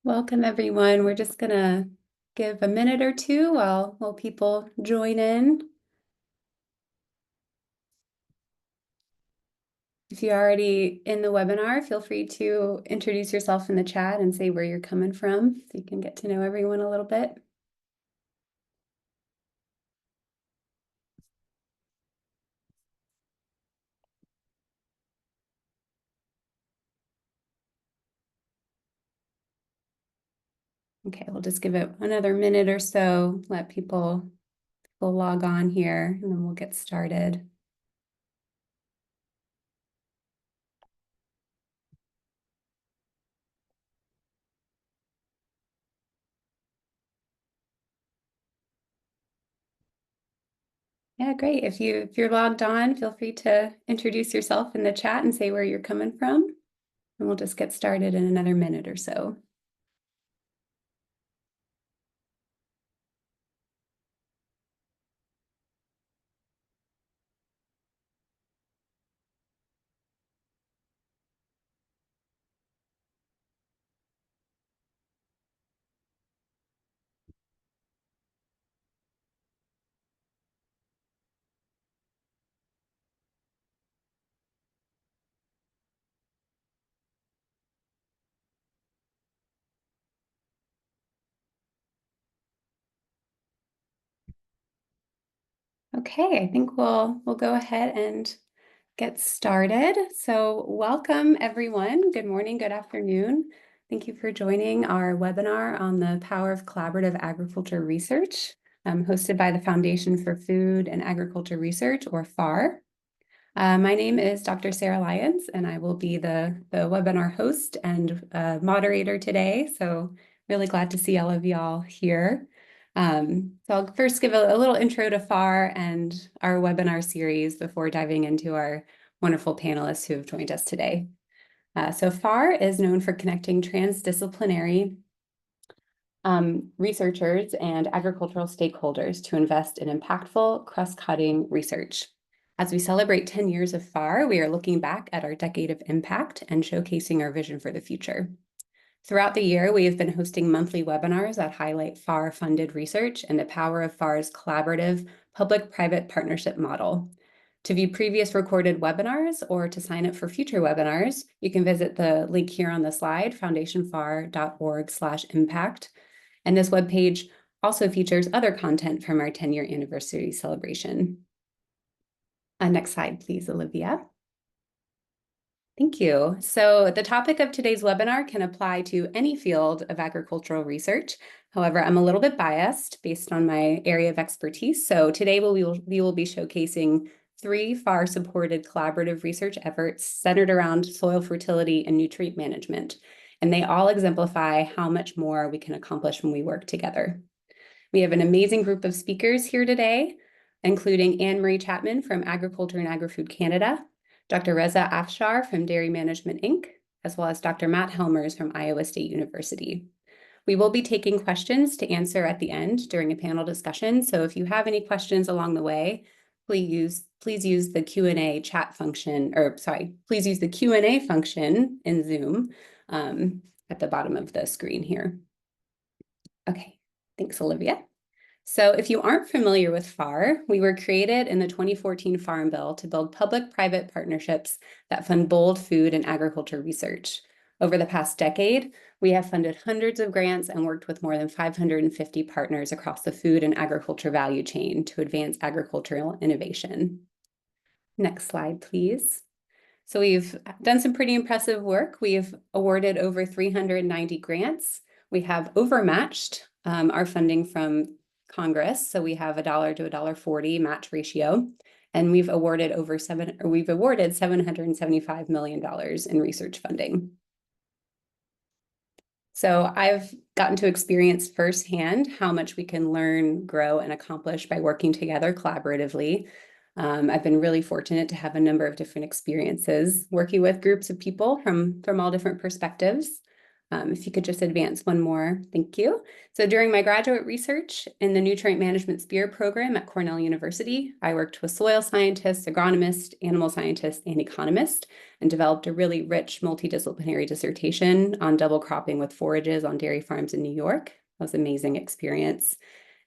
Welcome, everyone. We're just going to give a minute or two while people join in. If you're already in the webinar, feel free to introduce yourself in the chat and say where you're coming from so you can get to know everyone a little bit. Okay, we'll just give it another minute or so, let people log on here, and then we'll get started. Yeah, great. If you're logged on, feel free to introduce yourself in the chat and say where you're coming from, and we'll just get started in another minute or so. Okay, I think we'll go ahead and get started. So welcome, everyone. Good morning, good afternoon. Thank you for joining our webinar on the power of collaborative agriculture research, hosted by the Foundation for Food and Agriculture Research, or FAR. My name is Dr. Sarah Lyons, and I will be the webinar host and moderator today. So really glad to see all of y'all here. So I'll first give a little intro to FAR and our webinar series before diving into our wonderful panelists who have joined us today. So FAR is known for connecting transdisciplinary researchers and agricultural stakeholders to invest in impactful, cross-cutting research. As we celebrate 10 years of FAR, we are looking back at our decade of impact and showcasing our vision for the future. Throughout the year, we have been hosting monthly webinars that highlight FAR-funded research and the power of FAR's collaborative public-private partnership model. To view previous recorded webinars or to sign up for future webinars, you can visit the link here on the slide, foundationfar.org/impact. And this webpage also features other content from our 10-year anniversary celebration. Next slide, please, Olivia. Thank you. So the topic of today's webinar can apply to any field of agricultural research. However, I'm a little bit biased based on my area of expertise. So today we will be showcasing 3 FAR-supported collaborative research efforts centered around soil fertility and nutrient management. And they all exemplify how much more we can accomplish when we work together. We have an amazing group of speakers here today, including Anne-Marie Chapman from Agriculture and AgriFood Canada, Dr. Reza Afshar from Dairy Management Inc., as well as Dr. Matt Helmers from Iowa State University. We will be taking questions to answer at the end during a panel discussion. So if you have any questions along the way, please use the Q&A chat function, please use the Q&A function in Zoom at the bottom of the screen here. Okay, thanks, Olivia. So if you aren't familiar with FAR, we were created in the 2014 Farm Bill to build public-private partnerships that fund bold food and agriculture research. Over the past decade, we have funded hundreds of grants and worked with more than 550 partners across the food and agriculture value chain to advance agricultural innovation. Next slide, please. So we've done some pretty impressive work. We've awarded over 390 grants. We have overmatched our funding from Congress, so we have $1 to $1.40 match ratio, and we've awarded $775 million in research funding. So I've gotten to experience firsthand how much we can learn, grow, and accomplish by working together collaboratively. I've been really fortunate to have a number of different experiences working with groups of people from all different perspectives. If you could just advance one more, thank you. So during my graduate research in the Nutrient Management Sphere program at Cornell University, I worked with soil scientists, agronomists, animal scientists, and economists, and developed a really rich multidisciplinary dissertation on double cropping with forages on dairy farms in New York. That was an amazing experience.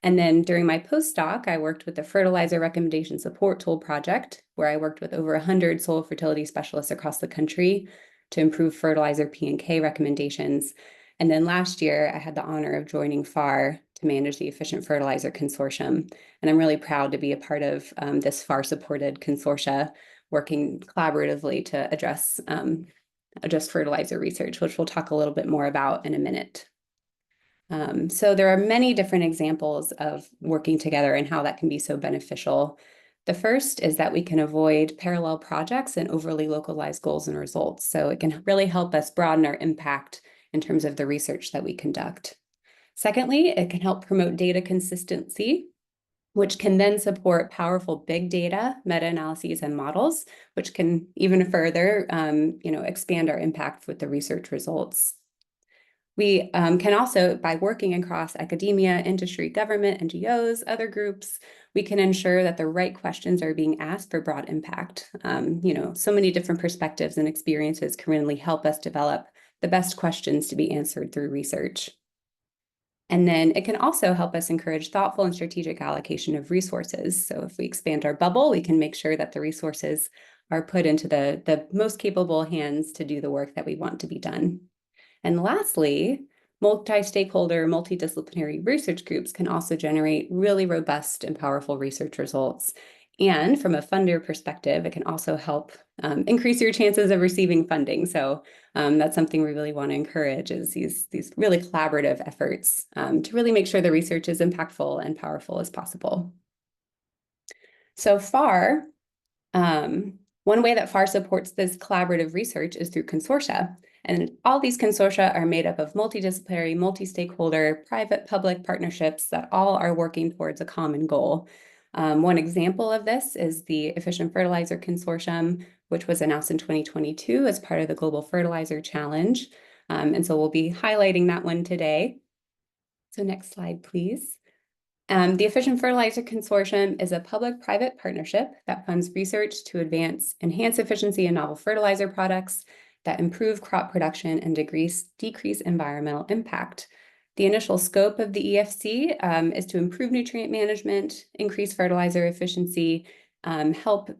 And then during my postdoc, I worked with the Fertilizer Recommendation Support Tool project, where I worked with over 100 soil fertility specialists across the country to improve fertilizer P&K recommendations. And then last year, I had the honor of joining FFAR to manage the Efficient Fertilizer Consortium. And I'm really proud to be a part of this FFAR-supported consortia, working collaboratively to address fertilizer research, which we'll talk a little bit more about in a minute. So there are many different examples of working together and how that can be so beneficial. The first is that we can avoid parallel projects and overly localized goals and results. So it can really help us broaden our impact in terms of the research that we conduct. Secondly, it can help promote data consistency, which can then support powerful big data, meta-analyses, and models, which can even further expand our impact with the research results. We can also, by working across academia, industry, government, NGOs, other groups, we can ensure that the right questions are being asked for broad impact. So many different perspectives and experiences can really help us develop the best questions to be answered through research. And then it can also help us encourage thoughtful and strategic allocation of resources. So if we expand our bubble, we can make sure that the resources are put into the most capable hands to do the work that we want to be done. And lastly, multi-stakeholder, multidisciplinary research groups can also generate really robust and powerful research results. And from a funder perspective, it can also help increase your chances of receiving funding. So that's something we really want to encourage, is these really collaborative efforts to really make sure the research is impactful and powerful as possible. So FFAR, one way that FFAR supports this collaborative research is through consortia. And all these consortia are made up of multidisciplinary, multi-stakeholder, private-public partnerships that all are working towards a common goal. One example of this is the Efficient Fertilizer Consortium, which was announced in 2022 as part of the Global Fertilizer Challenge. And so we'll be highlighting that one today. So next slide, please. The Efficient Fertilizer Consortium is a public-private partnership that funds research to advance enhanced efficiency in novel fertilizer products that improve crop production and decrease environmental impact. The initial scope of the EFC is to improve nutrient management, increase fertilizer efficiency, help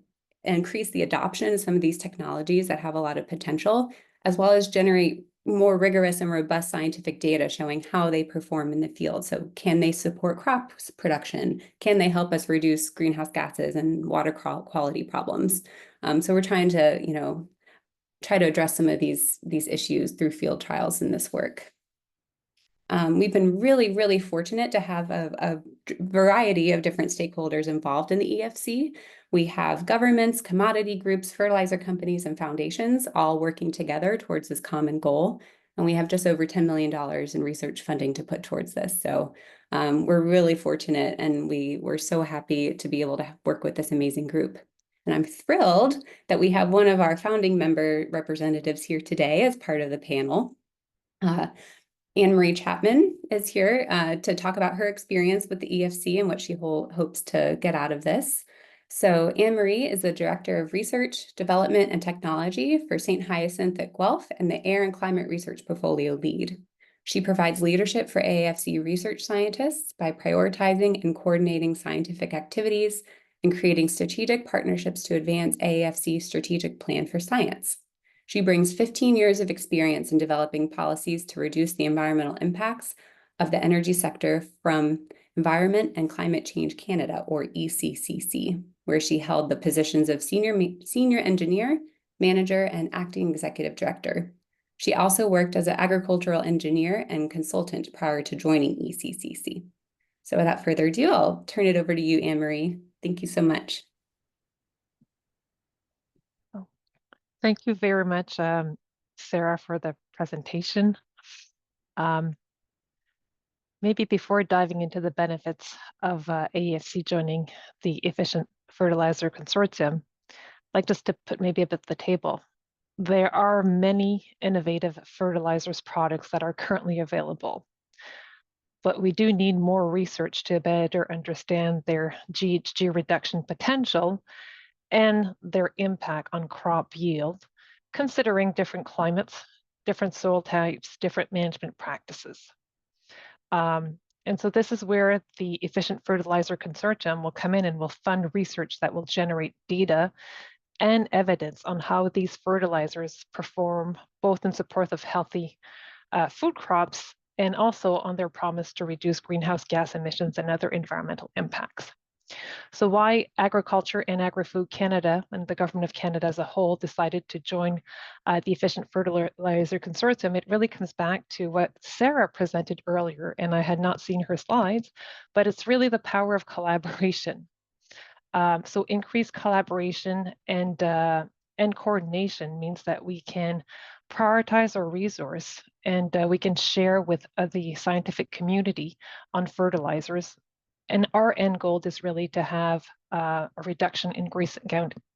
increase the adoption of some of these technologies that have a lot of potential, as well as generate more rigorous and robust scientific data showing how they perform in the field. So can they support crop production? Can they help us reduce greenhouse gases and water quality problems? So we're trying to, try to address some of these issues through field trials in this work. We've been really, really fortunate to have a variety of different stakeholders involved in the EFC. We have governments, commodity groups, fertilizer companies, and foundations all working together towards this common goal. And we have just over $10 million in research funding to put towards this. So we're really fortunate, and we're so happy to be able to work with this amazing group. And I'm thrilled that we have one of our founding member representatives here today as part of the panel. Chapman is here to talk about her experience with the EFC and what she hopes to get out of this. So Anne-Marie is the Director of Research, Development, and Technology for St. Hyacinth at Guelph and the Air and Climate Research Portfolio Lead. She provides leadership for AAFC research scientists by prioritizing and coordinating scientific activities and creating strategic partnerships to advance AAFC's strategic plan for science. She brings 15 years of experience in developing policies to reduce the environmental impacts of the energy sector from Environment and Climate Change Canada, or ECCC, where she held the positions of senior engineer, manager, and acting executive director. She also worked as an agricultural engineer and consultant prior to joining ECCC. So without further ado, I'll turn it over to you, Anne-Marie. Thank you so much. Thank you very much, Sarah, for the presentation. Maybe before diving into the benefits of AEFC joining the Efficient Fertilizer Consortium, I'd like just to put maybe a bit at the table. there are many innovative fertilizers products that are currently available, but we do need more research to better understand their GHG reduction potential and their impact on crop yield, considering different climates, different soil types, different management practices. And so this is where the Efficient Fertilizer Consortium will come in and will fund research that will generate data and evidence on how these fertilizers perform both in support of healthy food crops and also on their promise to reduce greenhouse gas emissions and other environmental impacts. So why Agriculture and AgriFood Canada and the Government of Canada as a whole decided to join the Efficient Fertilizer Consortium, it really comes back to what Sarah presented earlier, and I had not seen her slides, but it's really the power of collaboration. So increased collaboration and coordination means that we can prioritize our resource and we can share with the scientific community on fertilizers. And our end goal is really to have a reduction in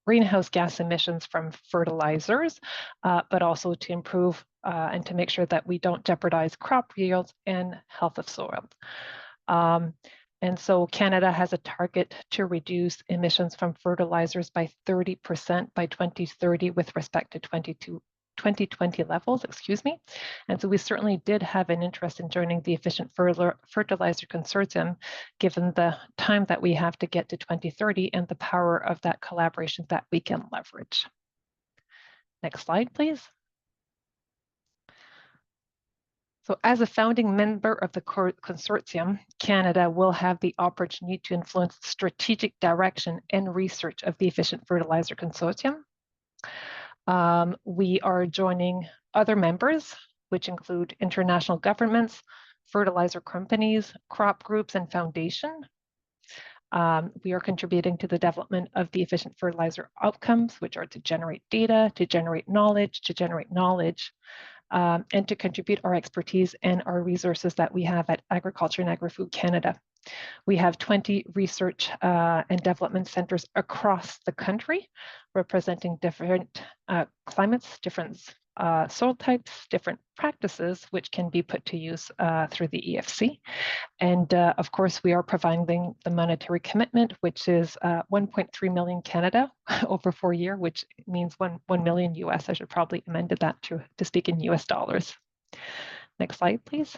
greenhouse gas emissions from fertilizers, but also to improve and to make sure that we don't jeopardize crop yields and health of soil. And so Canada has a target to reduce emissions from fertilizers by 30% by 2030 with respect to 2020 levels, And so we certainly did have an interest in joining the Efficient Fertilizer Consortium, given the time that we have to get to 2030 and the power of that collaboration that we can leverage. Next slide, please. So as a founding member of the consortium, Canada will have the opportunity to influence strategic direction and research of the Efficient Fertilizer Consortium. We are joining other members, which include international governments, fertilizer companies, crop groups, and foundation. We are contributing to the development of the efficient fertilizer outcomes, which are to generate data, to generate knowledge, and to contribute our expertise and our resources that we have at Agriculture and AgriFood Canada. We have 20 research and development centers across the country, representing different climates, different soil types, different practices, which can be put to use through the EFC. And of course, we are providing the monetary commitment, which is 1.3 million Canada over 4 years, which means 1 million US. I should probably amend that to speak in US dollars. Next slide, please.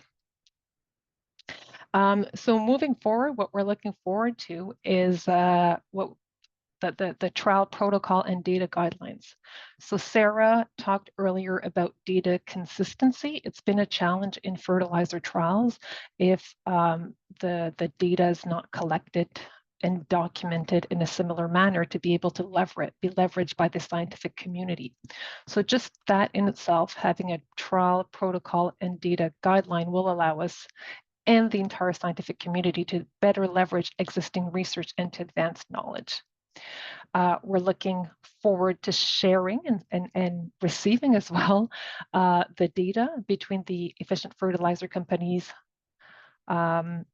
So moving forward, what we're looking forward to is the trial protocol and data guidelines. So Sarah talked earlier about data consistency. It's been a challenge in fertilizer trials if the data is not collected and documented in a similar manner to be able to be leveraged by the scientific community. So just that in itself, having a trial protocol and data guideline will allow us and the entire scientific community to better leverage existing research and to advance knowledge. We're looking forward to sharing and receiving as well the data between the efficient fertilizer companies, the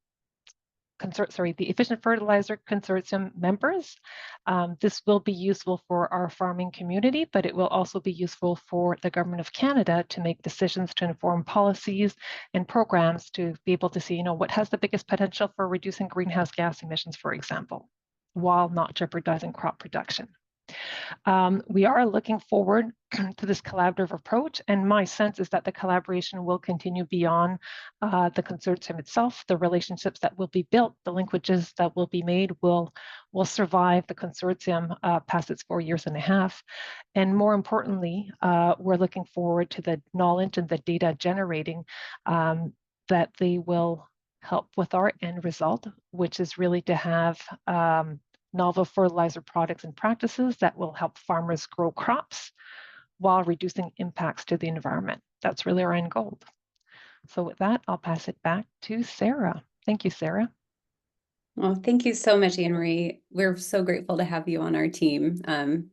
Efficient Fertilizer Consortium members. This will be useful for our farming community, but it will also be useful for the Government of Canada to make decisions to inform policies and programs to be able to see, what has the biggest potential for reducing greenhouse gas emissions, for example, while not jeopardizing crop production. We are looking forward to this collaborative approach, and my sense is that the collaboration will continue beyond the consortium itself. The relationships that will be built, the linkages that will be made will survive the consortium past its 4.5 years. And more importantly, we're looking forward to the knowledge and the data generating that they will help with our end result, which is really to have novel fertilizer products and practices that will help farmers grow crops while reducing impacts to the environment. That's really our end goal. So with that, I'll pass it back to Sarah. Thank you, Sarah. Well, thank you so much, Anne-Marie. We're so grateful to have you on our team.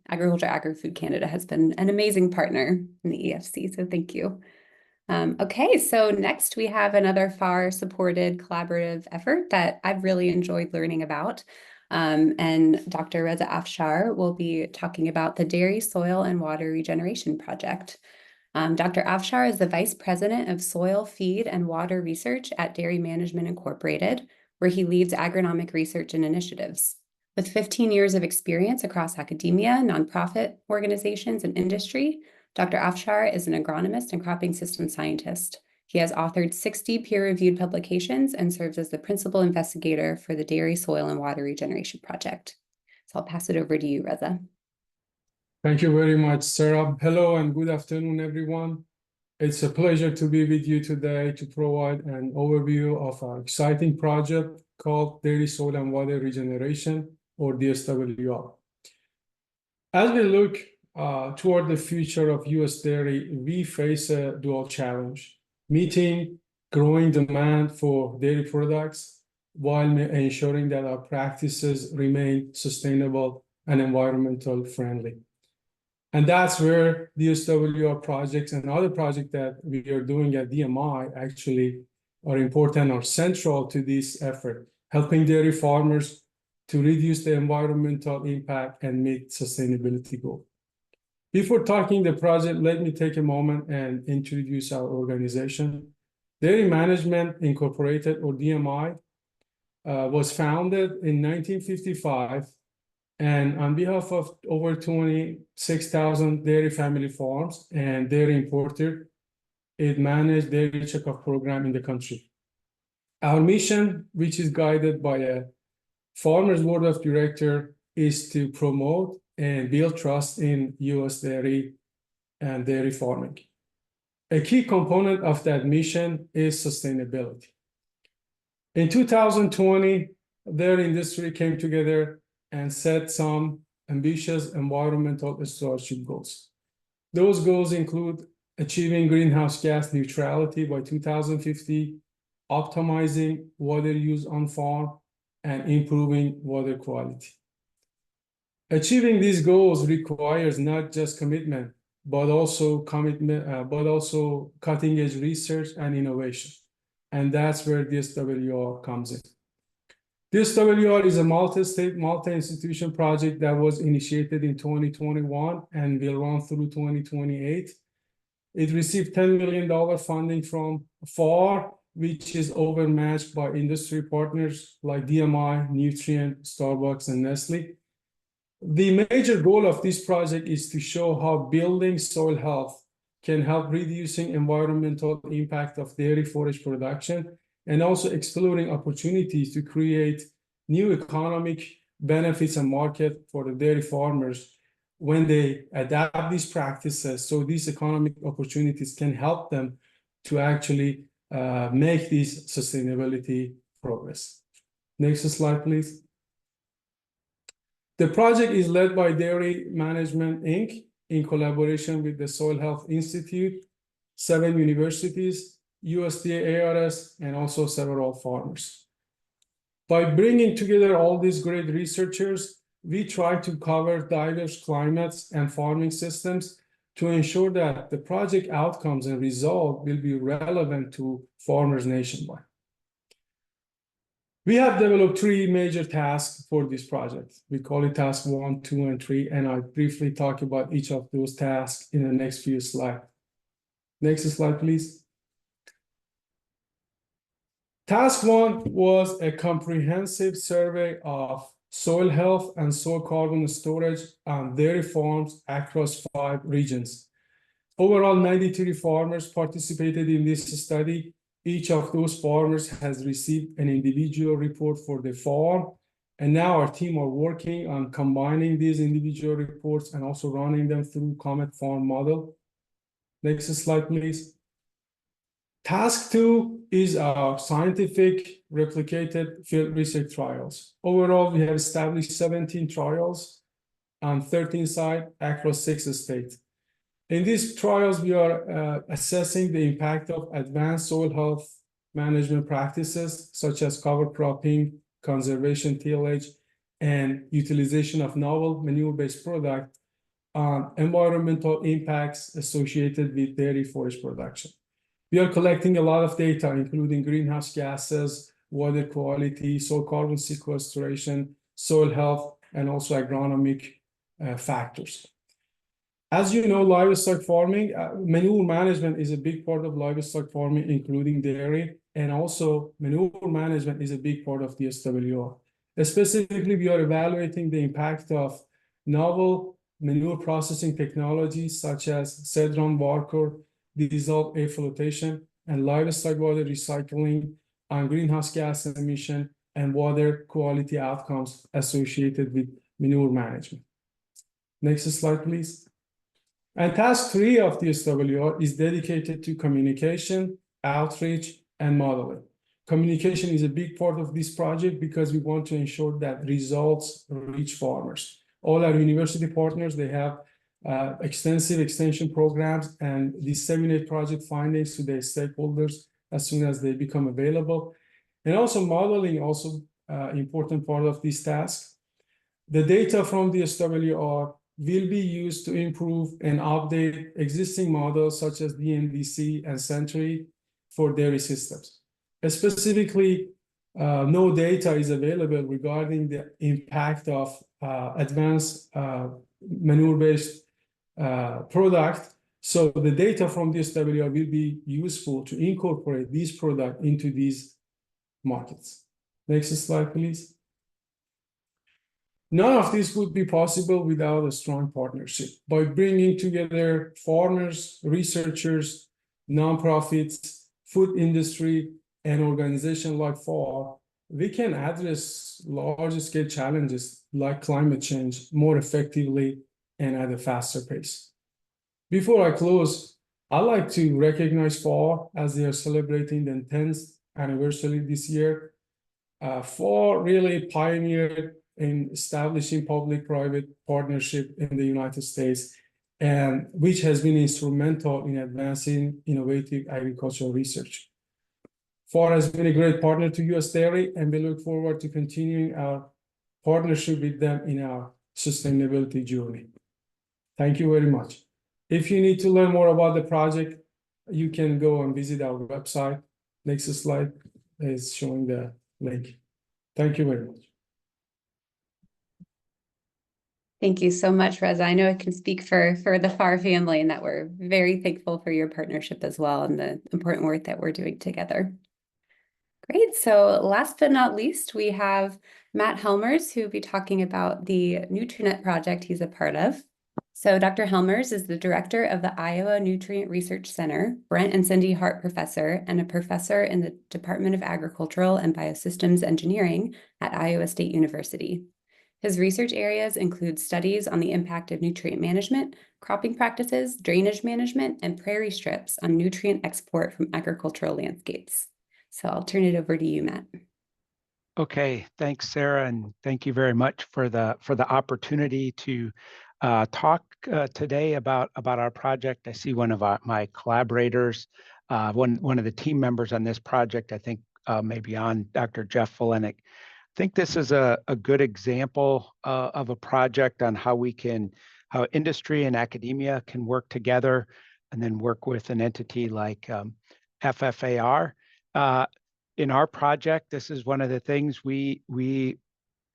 Agriculture AgriFood Canada has been an amazing partner in the EFC, so thank you. Okay, so next we have another FFAR-supported collaborative effort that I've really enjoyed learning about. And Dr. Reza Afshar will be talking about the Dairy Soil and Water Regeneration Project. Dr. Afshar is the Vice President of Soil, Feed, and Water Research at Dairy Management Incorporated, where he leads agronomic research and initiatives. With 15 years of experience across academia, nonprofit organizations, and industry, Dr. Afshar is an agronomist and cropping system scientist. He has authored 60 peer-reviewed publications and serves as the principal investigator for the Dairy Soil and Water Regeneration Project. So I'll pass it over to you, Reza. Thank you very much, Sarah. Hello and good afternoon, everyone. It's a pleasure to be with you today to provide an overview of our exciting project called Dairy Soil and Water Regeneration, or DSWR. As we look toward the future of U.S. dairy, we face a dual challenge: meeting growing demand for dairy products while ensuring that our practices remain sustainable and environmental friendly. And that's where DSWR projects and other projects that we are doing at DMI actually are important or central to this effort, helping dairy farmers to reduce the environmental impact and meet sustainability goals. Before talking the project, let me take a moment and introduce our organization. Dairy Management Incorporated, or DMI, was founded in 1955, and on behalf of over 26,000 dairy family farms and dairy importers, it managed dairy checkup program in the country. Our mission, which is guided by a Farmers Board of Directors, is to promote and build trust in U.S. dairy and dairy farming. A key component of that mission is sustainability. In 2020, dairy industry came together and set some ambitious environmental stewardship goals. Those goals include achieving greenhouse gas neutrality by 2050, optimizing water use on farm, and improving water quality. Achieving these goals requires not just commitment, but also cutting-edge research and innovation. And that's where DSWR comes in. DSWR is a multi-state, multi-institution project that was initiated in 2021 and will run through 2028. It received $10 million funding from FFAR, which is overmatched by industry partners like DMI, Nutrient, Starbucks, and Nestle. The major goal of this project is to show how building soil health can help reducing environmental impact of dairy forage production, and also exploring opportunities to create new economic benefits and market for the dairy farmers when they adapt these practices, so these economic opportunities can help them to actually make this sustainability progress. Next slide, please. The project is led by Dairy Management, Inc., in collaboration with the Soil Health Institute, 7 universities, USDA ARS, and also several farmers. By bringing together all these great researchers, we try to cover diverse climates and farming systems to ensure that the project outcomes and results will be relevant to farmers nationwide. We have developed 3 major tasks for this project. We call it task 1, 2, and 3, and I'll briefly talk about each of those tasks in the next few slides. Next slide, please. Task 1 was a comprehensive survey of soil health and soil carbon storage on dairy farms across 5 regions. Overall, 93 farmers participated in this study. Each of those farmers has received an individual report for the farm, and now our team are working on combining these individual reports and also running them through Comet Farm model. Next slide, please. Task 2 is our scientific replicated field research trials. Overall, we have established 17 trials on 13 sites across 6 states. In these trials, we are assessing the impact of advanced soil health management practices, such as cover cropping, conservation tillage, and utilization of novel manure-based products on environmental impacts associated with dairy forage production. We are collecting a lot of data, including greenhouse gases, water quality, soil carbon sequestration, soil health, and also agronomic factors. As you know, livestock farming, manure management is a big part of livestock farming, including dairy, and also manure management is a big part of the SWR. Specifically, we are evaluating the impact of novel manure processing technologies such as Cedron Varcor, dissolved air flotation, and livestock water recycling on greenhouse gas emission and water quality outcomes associated with manure management. Next slide, please. And task 3 of the SWR is dedicated to communication, outreach, and modeling. Communication is a big part of this project because we want to ensure that results reach farmers. All our university partners, they have extensive extension programs and disseminate project findings to their stakeholders as soon as they become available. And also modeling, also important part of this task. The data from the SWR will be used to improve and update existing models such as DNDC and Century for dairy systems. Specifically, no data is available regarding the impact of advanced manure-based product. So the data from the SWR will be useful to incorporate these products into these markets. Next slide, please. None of this would be possible without a strong partnership. By bringing together farmers, researchers, nonprofits, food industry, and organizations like FFAR, we can address large-scale challenges like climate change more effectively and at a faster pace. Before I close, I'd like to recognize FFAR as they are celebrating the 10th anniversary this year. FFAR really pioneered in establishing public-private partnership in the United States, and which has been instrumental in advancing innovative agricultural research. FFAR has been a great partner to US Dairy, and we look forward to continuing our partnership with them in our sustainability journey. Thank you very much. If you need to learn more about the project, you can go and visit our website. Next slide is showing the link. Thank you very much. Thank you so much, Reza. I know I can speak for the FFAR family and that we're very thankful for your partnership as well and the important work that we're doing together. Great. So last but not least, we have Matt Helmers, who will be talking about the Nutrient project he's a part of. So Dr. Helmers is the director of the Iowa Nutrient Research Center, Brent and Cindy Hart Professor, and a professor in the Department of Agricultural and Biosystems Engineering at Iowa State University. His research areas include studies on the impact of nutrient management, cropping practices, drainage management, and prairie strips on nutrient export from agricultural landscapes. So I'll turn it over to you, Matt. Okay, thanks, Sarah, and thank you very much for the opportunity to talk today about our project. I see one of my collaborators, one of the team members on this project, I think maybe on Dr. Jeff Volenick. I think this is a good example of a project on how industry and academia can work together and then work with an entity like FFAR. In our project, this is one of the things we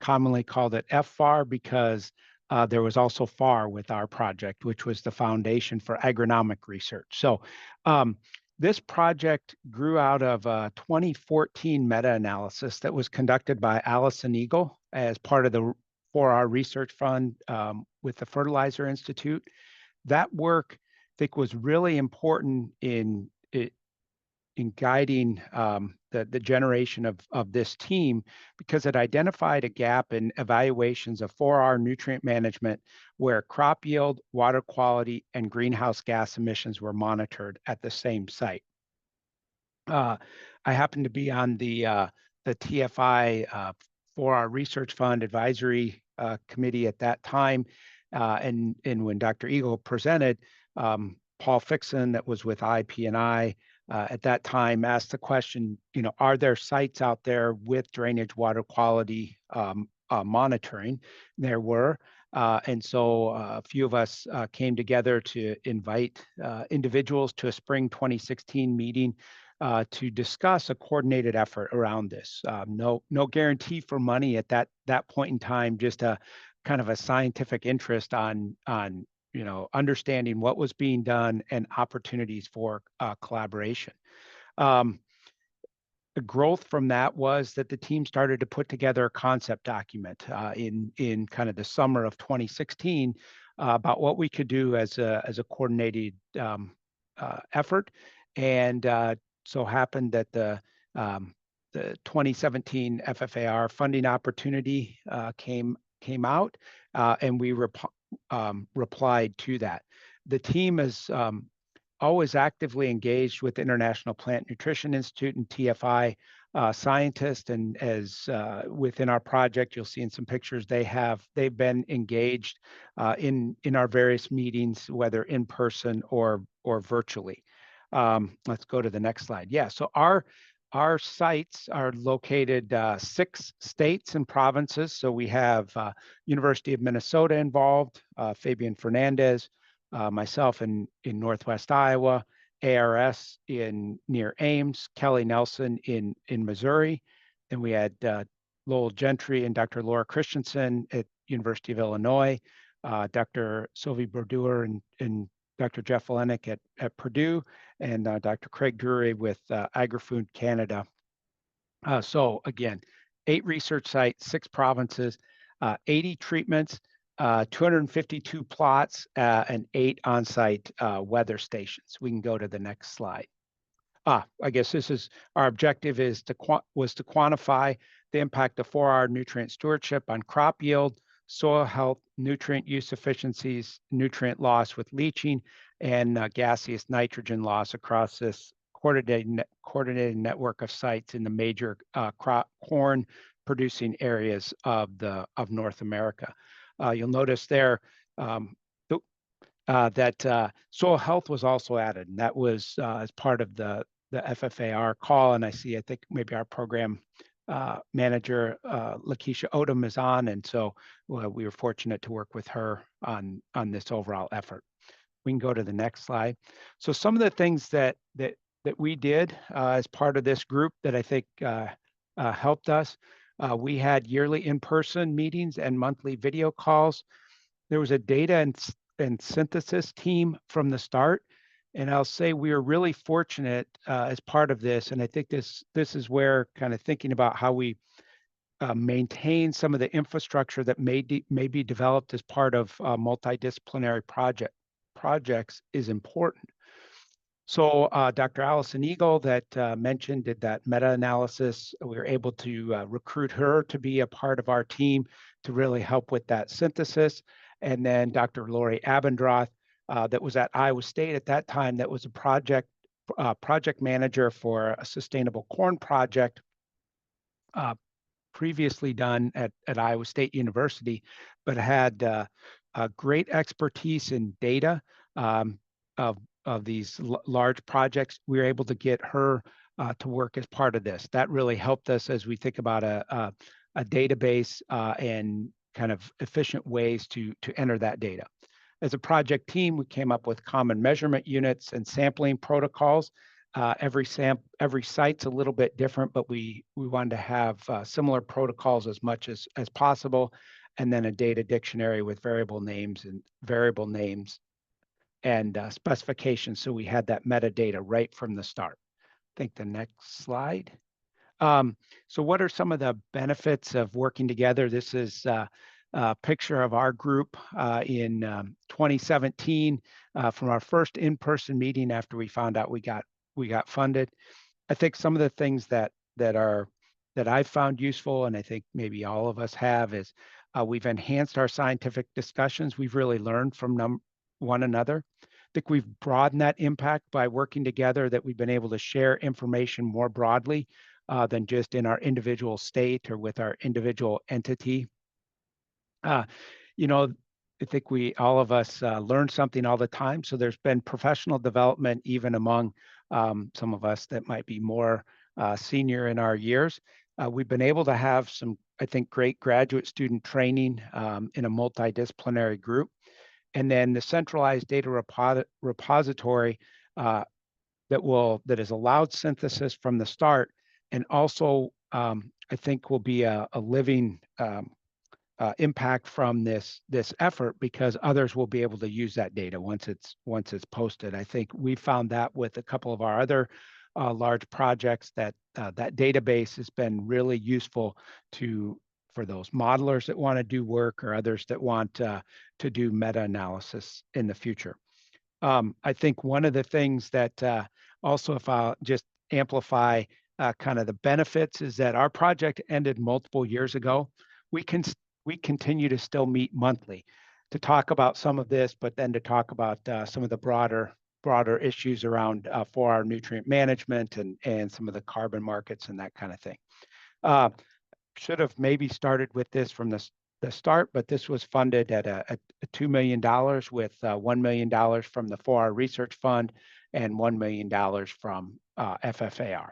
commonly called it FFAR because there was also FAR with our project, which was the Foundation for Agronomic Research. So this project grew out of a 2014 meta-analysis that was conducted by Allison Eagle as part of the 4R Research Fund with the Fertilizer Institute. That work, I think, was really important in guiding the generation of this team because it identified a gap in evaluations of 4R nutrient management where crop yield, water quality, and greenhouse gas emissions were monitored at the same site. I happened to be on the TFI 4R Research Fund Advisory Committee at that time, and when Dr. Eagle presented, Paul Fixon, that was with IP&I, at that time asked the question, are there sites out there with drainage water quality monitoring? There were, and so a few of us came together to invite individuals to a spring 2016 meeting to discuss a coordinated effort around this. No guarantee for money at that point in time, just a kind of a scientific interest on understanding what was being done and opportunities for collaboration. The growth from that was that the team started to put together a concept document in kind of the summer of 2016 about what we could do as a coordinated effort, and so happened that the 2017 FFAR funding opportunity came out, and we replied to that. The team is always actively engaged with International Plant Nutrition Institute and TFI scientists, and as within our project, you'll see in some pictures, they've been engaged in our various meetings, whether in person or virtually. Let's go to the next slide. Yeah, so our sites are located 6 states and provinces. So we have University of Minnesota involved, Fabian Fernandez, myself in Northwest Iowa, ARS near Ames, Kelly Nelson in Missouri. Then we had Lowell Gentry and Dr. Laura Christensen at University of Illinois, Dr. Sylvie Brodeur and Dr. Jeff Olenek at Purdue, and Dr. Craig Drury with AgriFood Canada. So again, 8 research sites, 6 provinces, 80 treatments, 252 plots, and 8 on-site weather stations. We can go to the next slide. I guess this is our objective was to quantify the impact of 4R nutrient stewardship on crop yield, soil health, nutrient use efficiencies, nutrient loss with leaching, and gaseous nitrogen loss across this coordinated network of sites in the major corn producing areas of North America. You'll notice there that soil health was also added, and that was as part of the FFAR call. And I think maybe our program manager, Lakeisha Odom, is on, and so we were fortunate to work with her on this overall effort. We can go to the next slide. So some of the things that we did as part of this group that I think helped us, we had yearly in-person meetings and monthly video calls. There was a data and synthesis team from the start. And I'll say we are really fortunate as part of this. And I think this is where kind of thinking about how we maintain some of the infrastructure that may be developed as part of multidisciplinary projects is important. So Dr. Allison Eagle that mentioned did that meta-analysis. We were able to recruit her to be a part of our team to really help with that synthesis. And then Dr. Lori Abendroth that was at Iowa State at that time, that was a project manager for a sustainable corn project previously done at Iowa State University, but had a great expertise in data of these large projects. We were able to get her to work as part of this. That really helped us as we think about a database and kind of efficient ways to enter that data. As a project team, we came up with common measurement units and sampling protocols. Every site's a little bit different, but we wanted to have similar protocols as much as possible, and then a data dictionary with variable names and specifications. So we had that metadata right from the start. I think the next slide. So what are some of the benefits of working together? This is a picture of our group in 2017 from our first in-person meeting after we found out we got funded. I think some of the things that I've found useful, and I think maybe all of us have, is we've enhanced our scientific discussions. We've really learned from one another. I think we've broadened that impact by working together, that we've been able to share information more broadly than just in our individual state or with our individual entity. I think all of us learn something all the time. So there's been professional development even among some of us that might be more senior in our years. We've been able to have some, I think, great graduate student training in a multidisciplinary group. And then the centralized data repository that has allowed synthesis from the start, and also I think will be a living impact from this effort, because others will be able to use that data once it's posted. I think we found that with a couple of our other large projects, that that database has been really useful for those modelers that want to do work, or others that want to do meta-analysis in the future. I think one of the things that also, if I'll just amplify kind of the benefits, is that our project ended multiple years ago. We continue to still meet monthly to talk about some of this, but then to talk about some of the broader issues around for our nutrient management and some of the carbon markets and that kind of thing. Should have maybe started with this from the start, but this was funded at a $2 million, with $1 million from the FFAR Research Fund and $1 million from FFAR.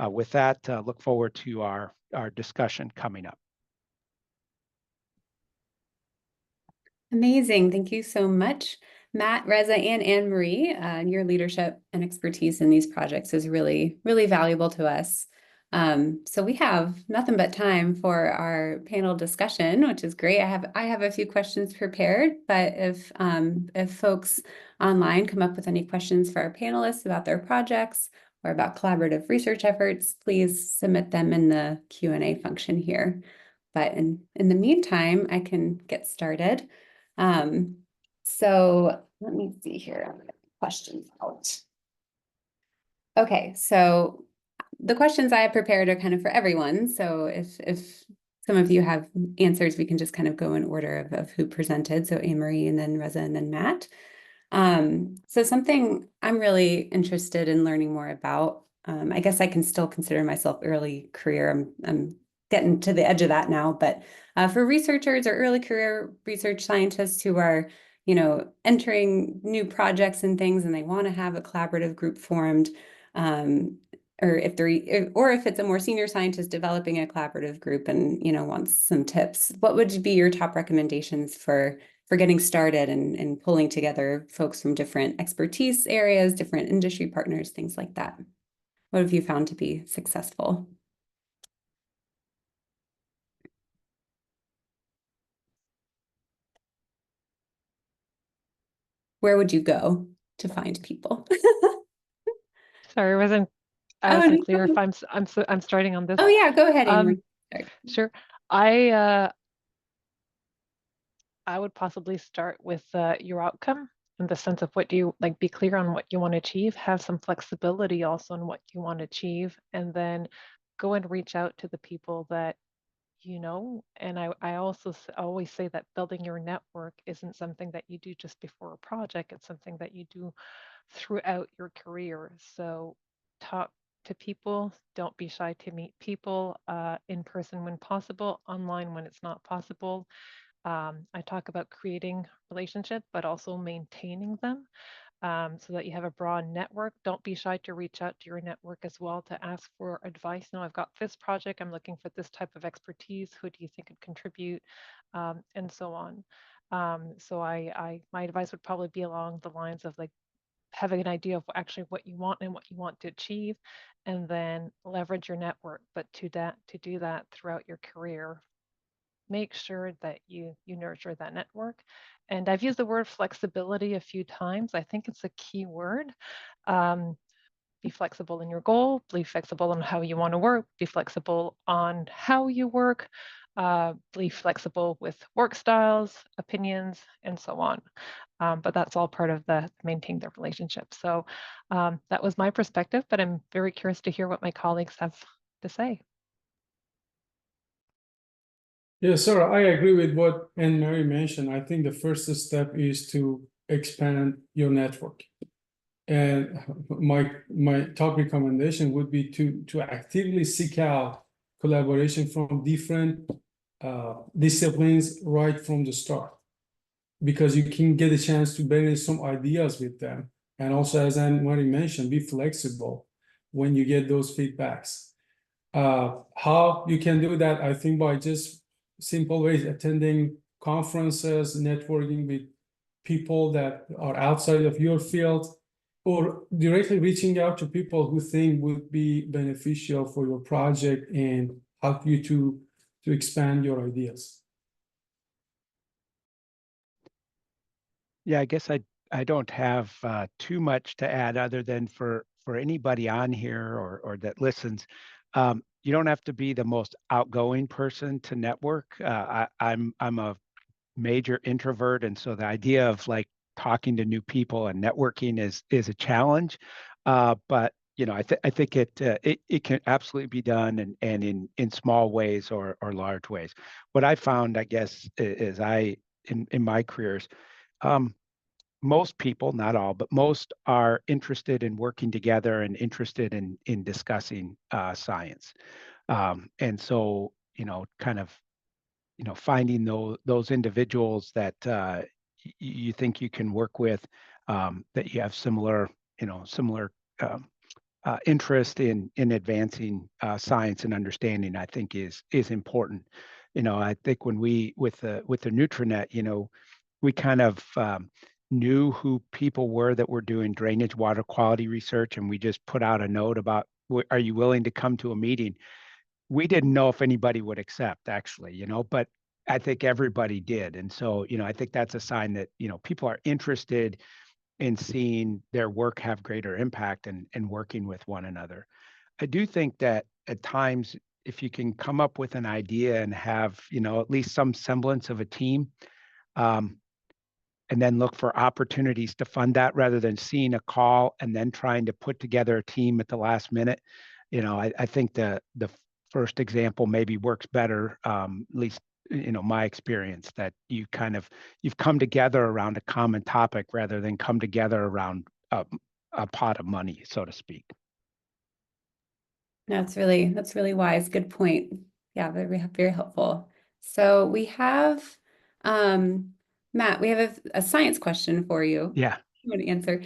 With that, look forward to our discussion coming up. Amazing. Thank you so much, Matt, Reza, and Anne-Marie. Your leadership and expertise in these projects is really, really valuable to us. So we have nothing but time for our panel discussion, which is great. I have a few questions prepared, but if folks online come up with any questions for our panelists about their projects or about collaborative research efforts, please submit them in the Q&A function here. But in the meantime, I can get started. So let me see here. I'm gonna get questions out. Okay, so the questions I have prepared are kind of for everyone. So if some of you have answers, we can just kind of go in order of who presented. So Anne-Marie, and then Reza, and then Matt. So something I'm really interested in learning more about, I guess I can still consider myself early career. I'm getting to the edge of that now, but for researchers or early career research scientists who are, entering new projects and things, and they want to have a collaborative group formed, or if it's a more senior scientist developing a collaborative group and wants some tips, what would be your top recommendations for getting started and pulling together folks from different expertise areas, different industry partners, things like that? What have you found to be successful? Where would you go to find people? Sorry, I wasn't clear if I'm starting on this. Oh yeah, go ahead, Amy. Sure. I would possibly start with your outcome, in the sense of what do you like, be clear on what you want to achieve, have some flexibility also on what you want to achieve, and then go and reach out to the people that and I also always say that building your network isn't something that you do just before a project, it's something that you do throughout your career. So talk to people, don't be shy to meet people in person when possible, online when it's not possible. I talk about creating relationships, but also maintaining them. So that you have a broad network. Don't be shy to reach out to your network as well to ask for advice. No, I've got this project, I'm looking for this type of expertise. Who do you think could contribute? And so on. So my advice would probably be along the lines of like having an idea of actually what you want and what you want to achieve, and then leverage your network. But to do that throughout your career, make sure that you nurture that network. And I've used the word flexibility a few times. I think it's a key word. Be flexible in your goal, be flexible on how you want to work, be flexible on how you work, be flexible with work styles, opinions, and so on. But that's all part of the maintaining the relationship. So that was my perspective, but I'm very curious to hear what my colleagues have to say. Yeah, Sarah, I agree with what Anne-Marie mentioned. I think the first step is to expand your network. And my top recommendation would be to actively seek out collaboration from different disciplines right from the start, because you can get a chance to bring in some ideas with them. And also, as Anne-Marie mentioned, be flexible when you get those feedbacks. How you can do that, I think, by just simple ways: attending conferences, networking with people that are outside of your field, or directly reaching out to people who think would be beneficial for your project and help you to expand your ideas. Yeah, I guess I don't have too much to add other than for anybody on here or that listens, you don't have to be the most outgoing person to network. I'm a major introvert, and so the idea of like talking to new people and networking is a challenge. But you know, I think it can absolutely be done, and in small ways or large ways. What I found, I guess, is in my careers. Most people, not all, but most are interested in working together and interested in discussing science. And so, you know, kind of, you know, finding those individuals that you think you can work with, that you have similar, you know, similar interest in advancing science and understanding, I think is important. You know, I think when we with the Nutrinet, you know, we kind of knew who people were that were doing drainage water quality research, and we just put out a note about, are you willing to come to a meeting? We didn't know if anybody would accept, actually, you know, but I think everybody did. And so, you know, I think that's a sign that, you know, people are interested in seeing their work have greater impact and working with one another. I do think that at times, if you can come up with an idea and have, you know, at least some semblance of a team, and then look for opportunities to fund that rather than seeing a call and then trying to put together a team at the last minute. You know, I think the first example maybe works better, at least, you know, my experience, that you've come together around a common topic rather than come together around a pot of money, so to speak. That's really wise. Good point. Yeah, very helpful. So we have, Matt, we have a science question for you. Yeah. You want to answer.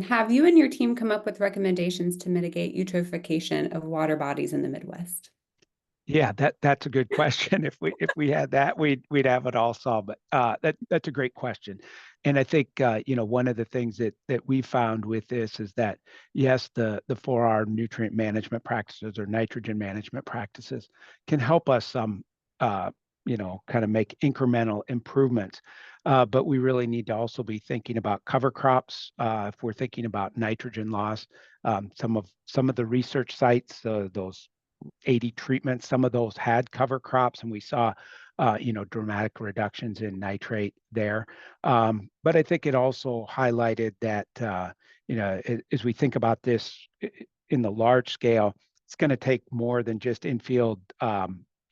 Have you and your team come up with recommendations to mitigate eutrophication of water bodies in the Midwest? Yeah, that's a good question. If we had that, we'd have it all solved. But that's a great question, and I think you know, one of the things that we found with this is that yes, the 4R nutrient management practices or nitrogen management practices can help us you know, kind of make incremental improvements. But we really need to also be thinking about cover crops if we're thinking about nitrogen loss. Some of the research sites, those 80 treatments, some of those had cover crops, and we saw, you know, dramatic reductions in nitrate there. But I think it also highlighted that, you know, as we think about this in the large scale, it's going to take more than just infield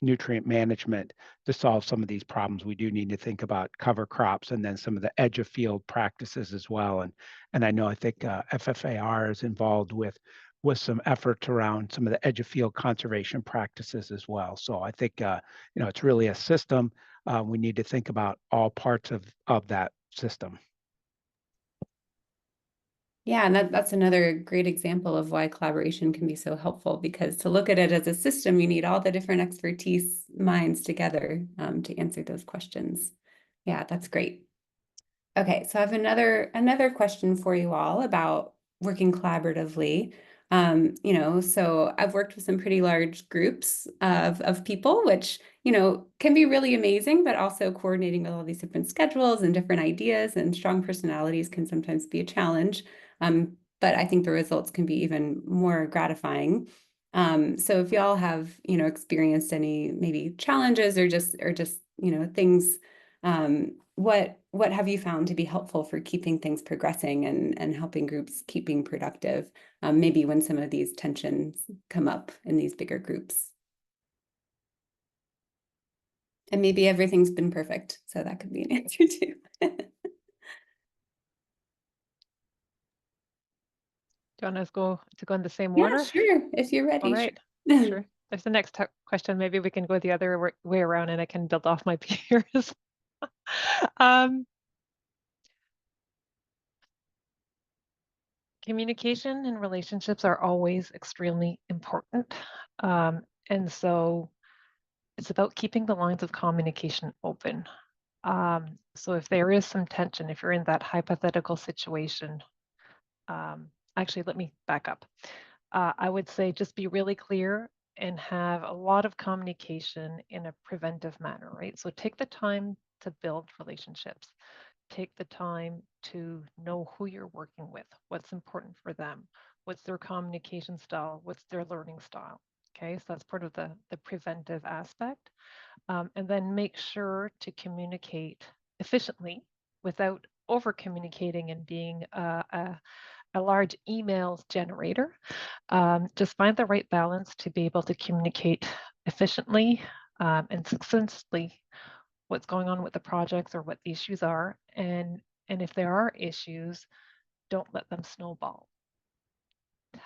nutrient management to solve some of these problems. We do need to think about cover crops and then some of the edge of field practices as well. And I know, I think FFAR is involved with some efforts around some of the edge of field conservation practices as well. So I think, you know, it's really a system. We need to think about all parts of that system. Yeah, and that's another great example of why collaboration can be so helpful, because to look at it as a system, you need all the different expertise minds together to answer those questions. Yeah, that's great. Okay, so I have another question for you all about working collaboratively. You know, so I've worked with some pretty large groups of people, which, you know, can be really amazing, but also coordinating with all these different schedules and different ideas and strong personalities can sometimes be a challenge. But I think the results can be even more gratifying. So if y'all have, you know, experienced any maybe challenges or just, you know, things, what have you found to be helpful for keeping things progressing and helping groups keep being productive, maybe when some of these tensions come up in these bigger groups? And maybe everything's been perfect, so that could be an answer too. Do you want us to go in the same Yeah, order? sure, if you're ready. All right, Sure. sure. There's the next question. Maybe we can go the other way around and I can build off my peers. Communication and relationships are always extremely important. And so it's about keeping the lines of communication open. So if there is some tension, if you're in that hypothetical situation, Actually, let me back up. I would say just be really clear and have a lot of communication in a preventive manner, right? So take the time to build relationships. Take the time to know who you're working with, what's important for them, what's their communication style, what's their learning style. Okay, so that's part of the preventive aspect. And then make sure to communicate efficiently without over communicating and being a large emails generator. Just find the right balance to be able to communicate efficiently and succinctly what's going on with the projects or what the issues are. And if there are issues, don't let them snowball.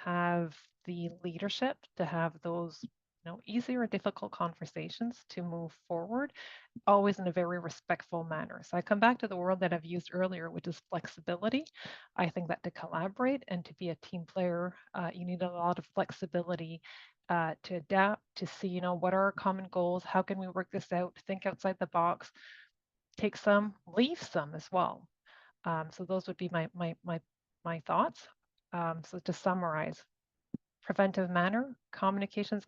Have the leadership to have those easy or difficult conversations to move forward, always in a very respectful manner. So I come back to the word that I've used earlier, which is flexibility. I think that to collaborate and to be a team player, you need a lot of flexibility to adapt, to see, what are our common goals? How can we work this out? Think outside the box, take some, leave some as well. So those would be my thoughts. So to summarize, preventive manner, communications,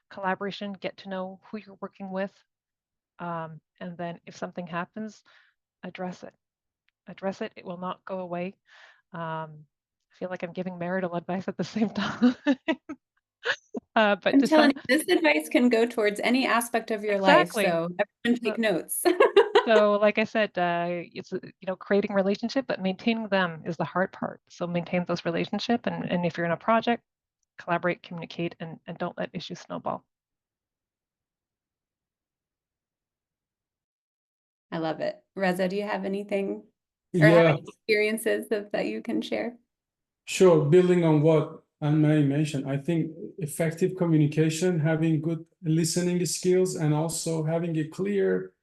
collaboration, get to know who you're working with. And then if something happens, address it. Address it. It will not go away. I feel like I'm giving marital advice at the same time. But I'm telling you, this advice can go towards any aspect of your exactly. life. So everyone take notes. So like I said, it's, creating relationship, but maintaining them is the hard part. So maintain those relationship. And if you're in a project, collaborate, communicate, and don't let issues snowball. I love it. Reza, do you have anything or Yeah, have any experiences that you can share? sure. Building on what Anne-Marie mentioned, I think effective communication, having good listening skills, and also having a clear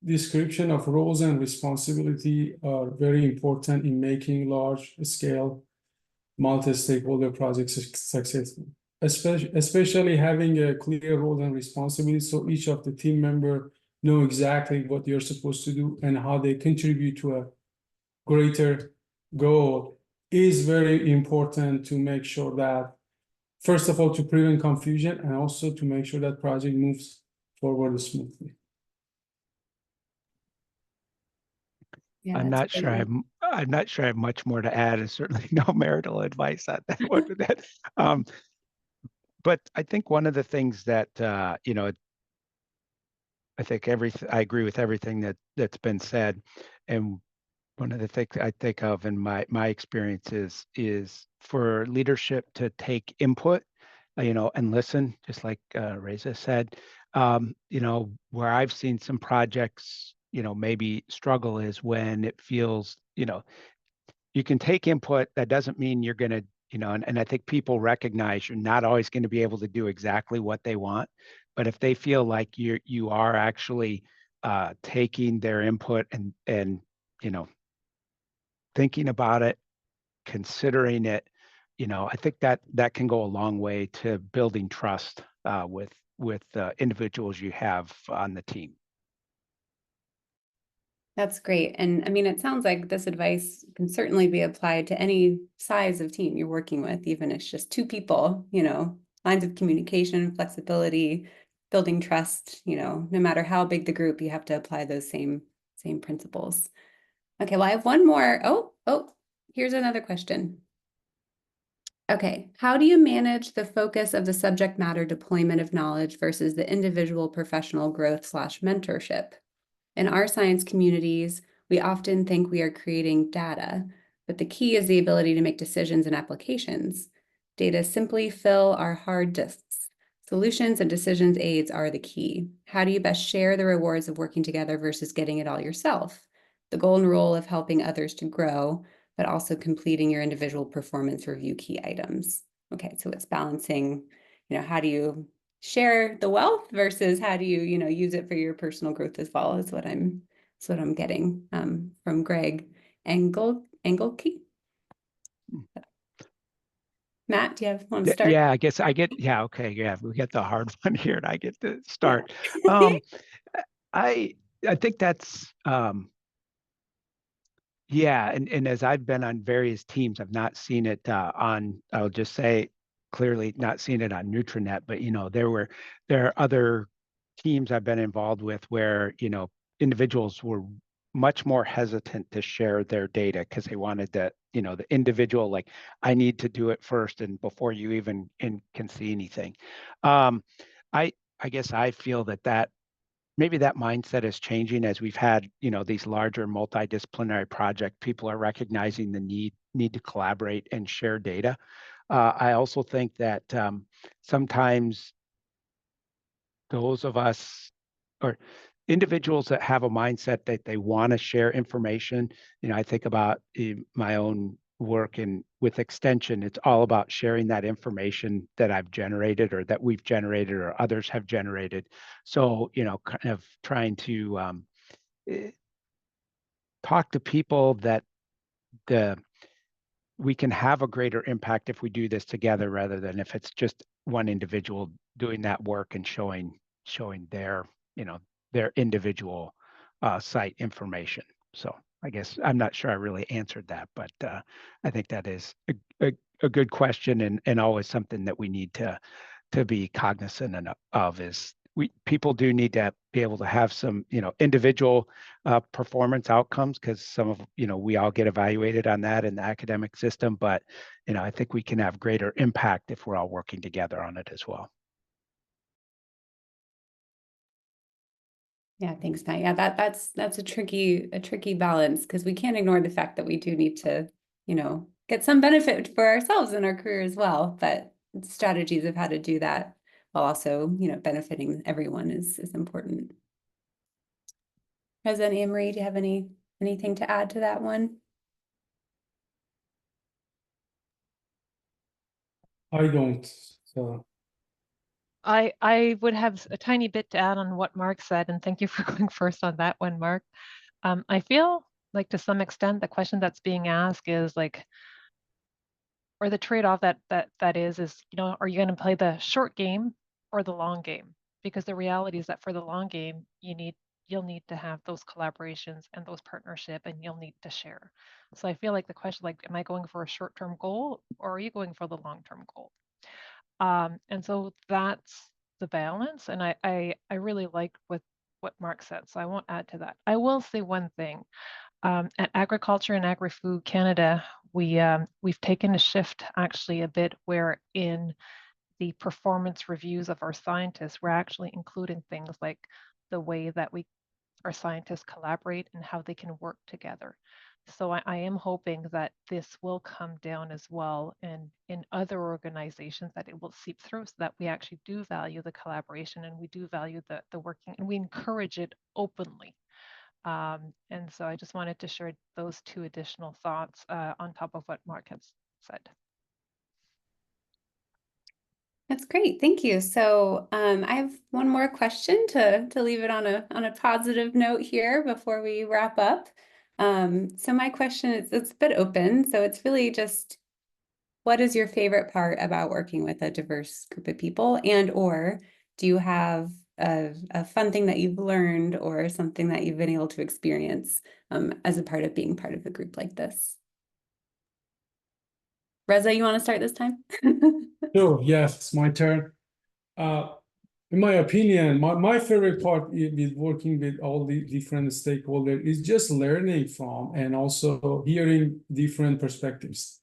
description of roles and responsibility are very important in making large-scale multi-stakeholder projects successful. Especially having a clear role and responsibility, so each of the team member know exactly what you're supposed to do and how they contribute to a greater goal is very important to make sure that, first of all, to prevent confusion and also to make sure that project moves forward smoothly. Yeah, I'm not sure I have much more to add, and certainly no marital advice on that one. But I think one of the things that I think I agree with everything that's been said, and one of the things I think of in my experiences is for leadership to take input, and listen, just like Reza said. Where I've seen some projects, maybe struggle is when it feels, you can take input. That doesn't mean you're going to, and I think people recognize you're not always going to be able to do exactly what they want. But if they feel like you are actually taking their input and thinking about it, considering it, I think that can go a long way to building trust with individuals you have on the team. That's great. And I mean, it sounds like this advice can certainly be applied to any size of team you're working with, even if it's just two people, lines of communication, flexibility, building trust, no matter how big the group, you have to apply those same principles. Okay, well, I have one more. Oh, here's another question. Okay, how do you manage the focus of the subject matter deployment of knowledge versus the individual professional growth / mentorship? In our science communities, we often think we are creating data, but the key is the ability to make decisions and applications. Data simply fill our hard disks. Solutions and decisions aids are the key. How do you best share the rewards of working together versus getting it all yourself? The golden rule of helping others to grow, but also completing your individual performance review key items. Okay, so it's balancing, how do you share the wealth versus how do you, use it for your personal growth as well, is what I'm getting from Greg Engelke. Matt, do you want to start? Yeah, I guess yeah, okay, yeah, we get the hard one here and I get to start. I think that's Yeah, and as I've been on various teams, I've not seen it I'll just say clearly not seen it on Nutrinet, but there are other teams I've been involved with where, individuals were much more hesitant to share their data because they wanted the individual, like, I need to do it first and before you even can see anything. I guess I feel that maybe that mindset is changing as we've had, these larger multidisciplinary projects. People are recognizing the need to collaborate and share data. I also think that sometimes those of us or individuals that have a mindset that they want to share information, I think about my own work and with extension, it's all about sharing that information that I've generated or that we've generated or others have generated. So, kind of trying to talk to people that we can have a greater impact if we do this together rather than if it's just one individual doing that work and showing their their individual site information. So I guess I'm not sure I really answered that, but I think that is a good question and always something that we need to be cognizant of is people do need to be able to have some individual performance outcomes because some of we all get evaluated on that in the academic system, but I think we can have greater impact if we're all working together on it as well. Yeah, thanks, Matt. Yeah, that's a tricky balance because we can't ignore the fact that we do need to, get some benefit for ourselves in our career as well. But strategies of how to do that while also, benefiting everyone is important. Reza and Anne-Marie, do you have anything to add to that one? I don't. So I would have a tiny bit to add on what Mark said, and thank you for going first on that one, Mark. I feel like to some extent the question that's being asked is like, or the trade-off that is, are you going to play the short game or the long game? Because the reality is that for the long game, you'll need to have those collaborations and those partnership, and you'll need to share. So I feel like the question, like, am I going for a short-term goal or are you going for the long-term goal? And so that's the balance. And I really like what Mark said, so I won't add to that. I will say one thing. At Agriculture and Agri-Food Canada, we've taken a shift actually a bit where in the performance reviews of our scientists, we're actually including things like the way that our scientists collaborate and how they can work together. So I am hoping that this will come down as well and in other organizations that it will seep through so that we actually do value the collaboration and we do value the working and we encourage it openly. And so I just wanted to share those two additional thoughts on top of what Mark has said. That's great. Thank you. So I have one more question to leave it on a positive note here before we wrap up. So my question is, it's a bit open. So it's really just, what is your favorite part about working with a diverse group of people, and or do you have a fun thing that you've learned or something that you've been able to experience as a part of being part of a group like this? Reza, you want to start this time? sure, yes, it's my turn. In my opinion, my favorite part with working with all the different stakeholders is just learning from and also hearing different perspectives.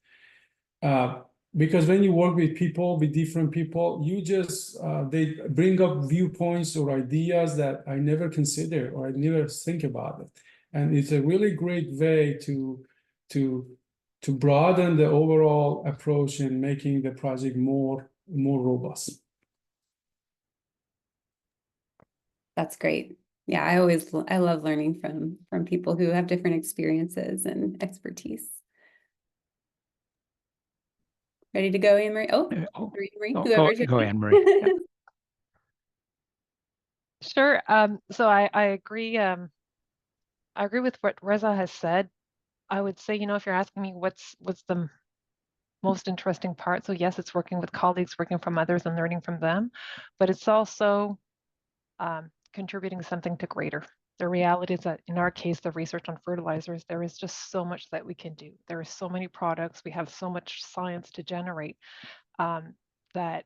Because when you work with different people, you just they bring up viewpoints or ideas that I never consider or I never think about it, and it's a really great way to broaden the overall approach and making the project more robust. That's great. Yeah, I love learning from people who have different experiences and expertise. Ready to go, Anne-Marie? Anne-Marie, Go Anne-Marie. Yeah. Sure. So I agree. I agree with what Reza has said. I would say, if you're asking me what's the most interesting part, so yes, it's working with colleagues, working from others and learning from them, but it's also contributing something to greater. The reality is that in our case, the research on fertilizers, there is just so much that we can do. There are so many products, we have so much science to generate, that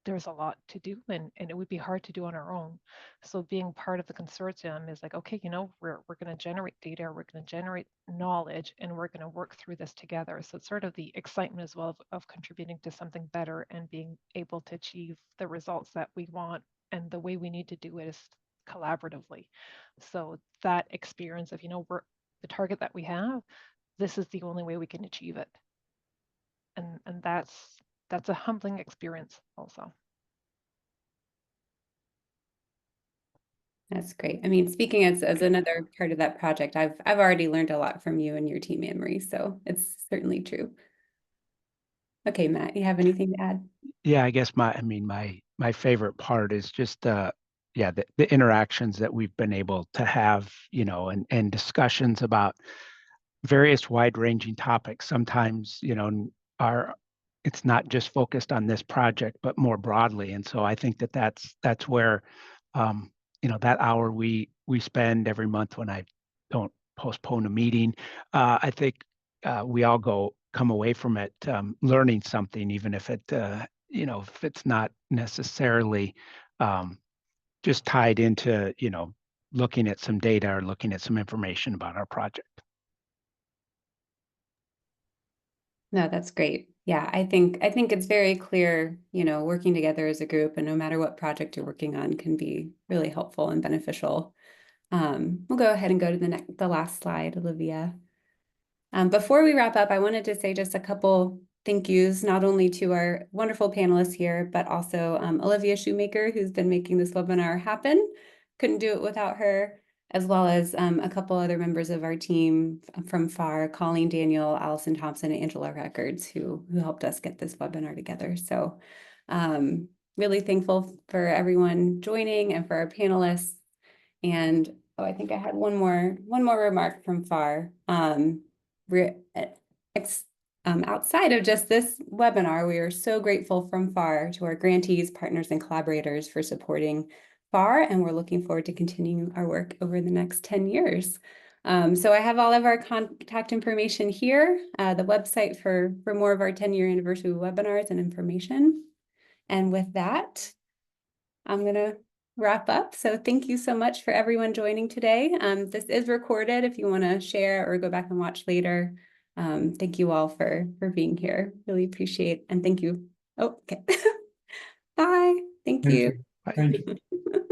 there's a lot to do, and it would be hard to do on our own. So being part of the consortium is like, okay, you know, we're going to generate data, we're going to generate knowledge, and we're going to work through this together. So it's sort of the excitement as well of contributing to something better and being able to achieve the results that we want. And the way we need to do it is collaboratively. So that experience of, you know, we're the target that we have, this is the only way we can achieve it. And that's a humbling experience also. That's great. I mean, speaking as another part of that project, I've already learned a lot from you and your team, Anne-Marie, so it's certainly true. Okay, Matt, you have anything to add? Yeah, I guess my favorite part is just the interactions that we've been able to have, you know, and discussions about various wide-ranging topics. Sometimes, you know, it's not just focused on this project, but more broadly. And so I think that's where, you know, that hour we spend every month when I don't postpone a meeting, I think we all come away from it learning something, even if it, you know, if it's not necessarily just tied into, you know, looking at some data or looking at some information about our project. No, that's great. Yeah, I think it's very clear, you know, working together as a group and no matter what project you're working on can be really helpful and beneficial. We'll go ahead and go to the last slide, Olivia. Before we wrap up, I wanted to say just a couple thank yous, not only to our wonderful panelists here, but also Olivia Shoemaker, who's been making this webinar happen. Couldn't do it without her, as well as a couple other members of our team from FAR, Colleen Daniel, Allison Thompson, and Angela Records, who helped us get this webinar together. So really thankful for everyone joining and for our panelists. And oh, I think I had one more remark from FAR. Outside of just this webinar, we are so grateful from FAR to our grantees, partners, and collaborators for supporting FAR, and we're looking forward to continuing our work over the next 10 years. So I have all of our contact information here, the website for more of our 10-year anniversary webinars and information. And with that, I'm going to wrap up. So thank you so much for everyone joining today. This is recorded if you want to share or go back and watch later. Thank you all for being here. Really appreciate and thank you. Oh, okay. Bye. Thank you. Thank you.